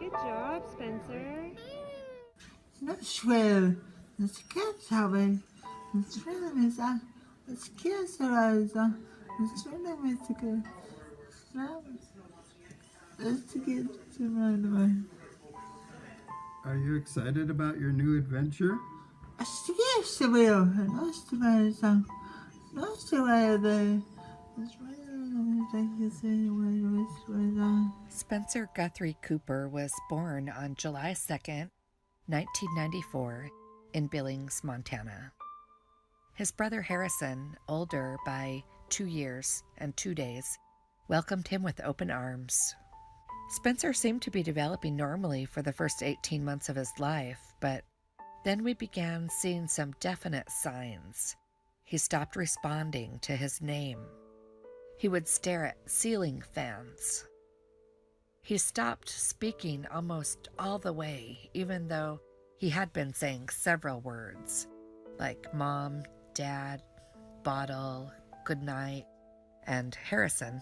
Good job, Spencer. Not sure. It's Captioned. It's really is it's Captioned. It's really good. Let's get to my Are you excited about your new adventure? Yes, I will. Nice to meet you. Nice to meet you. Spencer Guthrie Cooper was born on July 2nd, 1994, in Billings, Montana. His brother Harrison, older by 2 years and 2 days, welcomed him with open arms. Spencer seemed to be developing normally for the first 18 months of his life, but then we began seeing some definite signs. He stopped responding to his name. He would stare at ceiling fans. He stopped speaking almost all the way, even though he had been saying several words, like mom, dad, bottle, good night, and Harrison.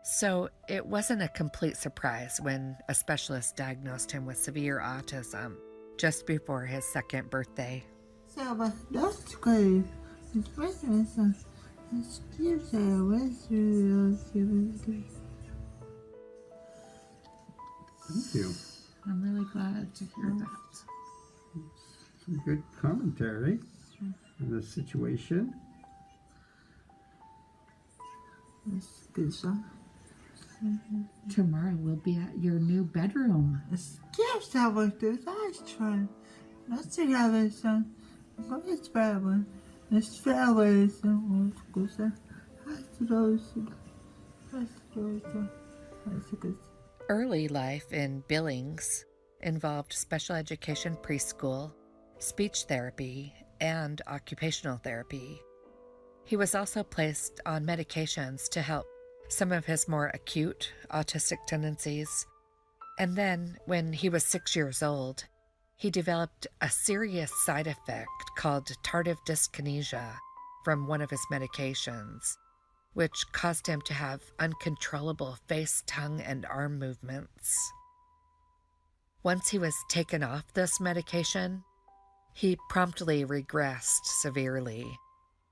So it wasn't a complete surprise when a specialist diagnosed him with severe autism just before his second birthday. So, that's great. It's really awesome. It's cute. It's really awesome. Thank you. I'm really glad to hear that. Some good commentary on the situation. It's good song. Tomorrow we'll be at your new bedroom. It's cute. I worked with ice trying. Not to have a son. It's bad one. It's fair way. Some good song. Early life in Billings involved special education preschool, speech therapy, and occupational therapy. He was also placed on medications to help some of his more acute autistic tendencies. And then, when he was 6 years old, he developed a serious side effect called tardive dyskinesia from one of his medications, which caused him to have uncontrollable face, tongue, and arm movements. Once he was taken off this medication, he promptly regressed severely.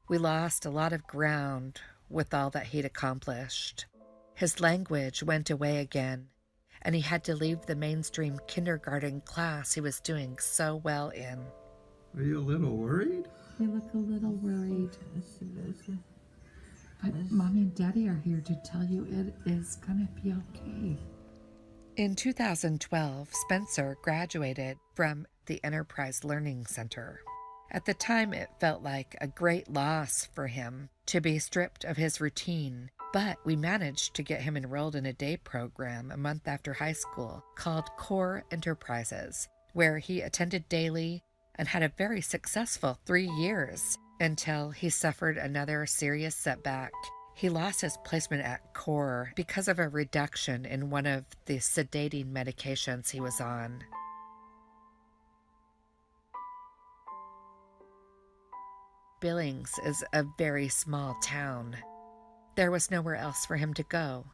We lost a lot of ground with all that he'd accomplished. His language went away again, and he had to leave the mainstream kindergarten class he was doing so well in. Are you a little worried? You look a little worried. But Mommy and Daddy are here to tell you it is going to be okay. In 2012, Spencer graduated from the Enterprise Learning Center. At the time, it felt like a great loss for him to be stripped of his routine, but we managed to get him enrolled in a day program a month after high school called Core Enterprises, where he attended daily and had a very successful 3 years until he suffered another serious setback. He lost his placement at Core because of a reduction in one of the sedating medications he was on. Billings is a very small town. There was nowhere else for him to go.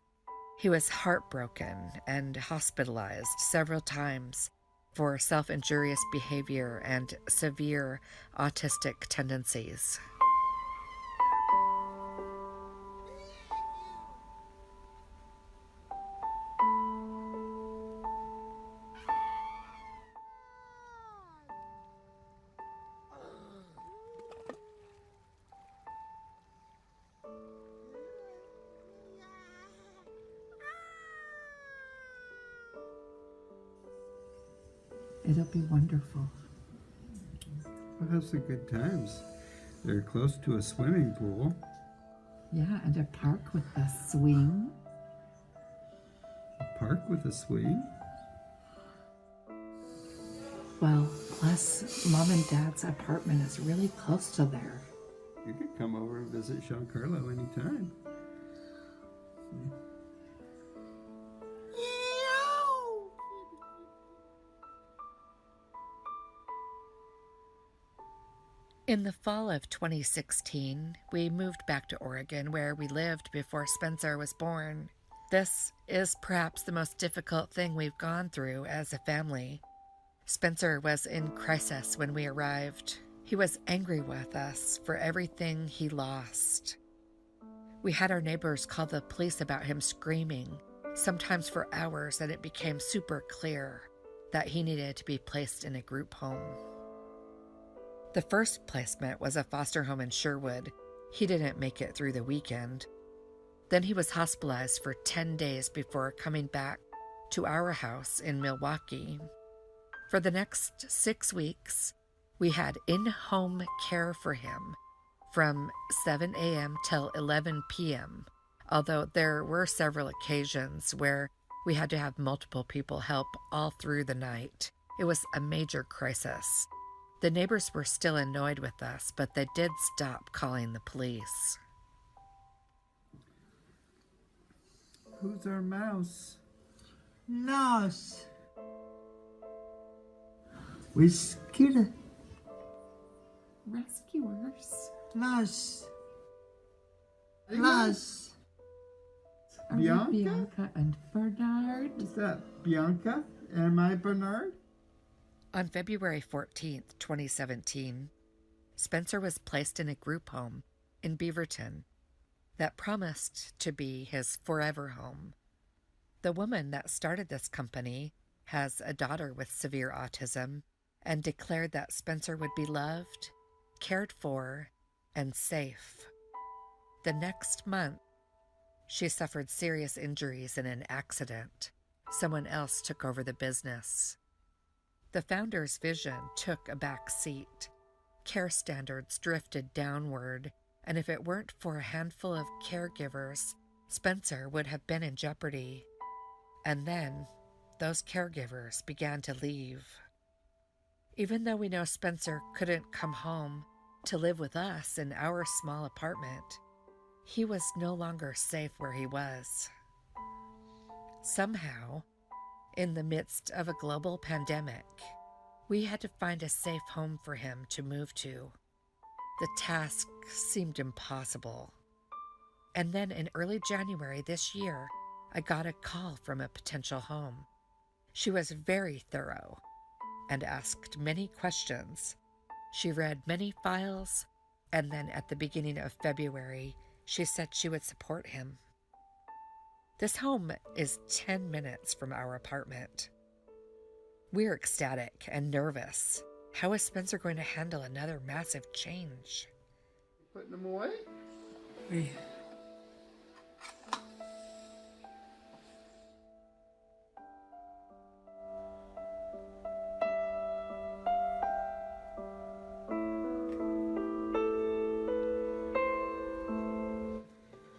He was heartbroken and hospitalized several times for self-injurious behavior and severe autistic tendencies. It'll be wonderful. We'll have some good times. They're close to a swimming pool. Yeah, and a park with a swing. A park with a swing. Well, plus Mom and Dad's apartment is really close to there. You could come over and visit Giancarlo anytime. In the fall of 2016, we moved back to Oregon, where we lived before Spencer was born. This is perhaps the most difficult thing we've gone through as a family. Spencer was in crisis when we arrived. He was angry with us for everything he lost. We had our neighbors call the police about him screaming, sometimes for hours, and it became super clear that he needed to be placed in a group home. The first placement was a foster home in Sherwood. He didn't make it through the weekend. Then he was hospitalized for 10 days before coming back to our house in Milwaukee. For the next 6 weeks, we had in-home care for him from 7 a.m. till 11 p.m., although there were several occasions where we had to have multiple people help all through the night. It was a major crisis. The neighbors were still annoyed with us, but they did stop calling the police. Who's our mouse? Nurse. We scared. Rescuers. Nurse. Nurse. Are we Bianca? Bianca and Bernard? Is that Bianca? Am I Bernard? On February 14th, 2017, Spencer was placed in a group home in Beaverton that promised to be his forever home. The woman that started this company has a daughter with severe autism and declared that Spencer would be loved, cared for, and safe. The next month, she suffered serious injuries in an accident. Someone else took over the business. The founder's vision took a back seat. Care standards drifted downward, and if it weren't for a handful of caregivers, Spencer would have been in jeopardy. And then, those caregivers began to leave. Even though we know Spencer couldn't come home to live with us in our small apartment, he was no longer safe where he was. Somehow, in the midst of a global pandemic, we had to find a safe home for him to move to. The task seemed impossible. And then in early January this year, I got a call from a potential home. She was very thorough and asked many questions. She read many files, and then at the beginning of February, she said she would support him. This home is 10 minutes from our apartment. We're ecstatic and nervous. How is Spencer going to handle another massive change? Putting them away?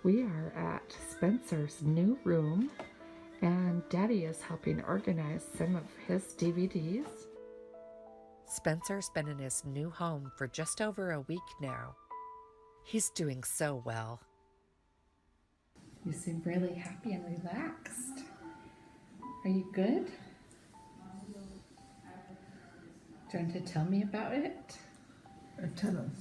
We are at Spencer's new room, and Daddy is helping organize some of his DVDs. Spencer's been in his new home for just over a week now. He's doing so well. You seem really happy and relaxed. Are you good? Do you want to tell me about it? Tell him.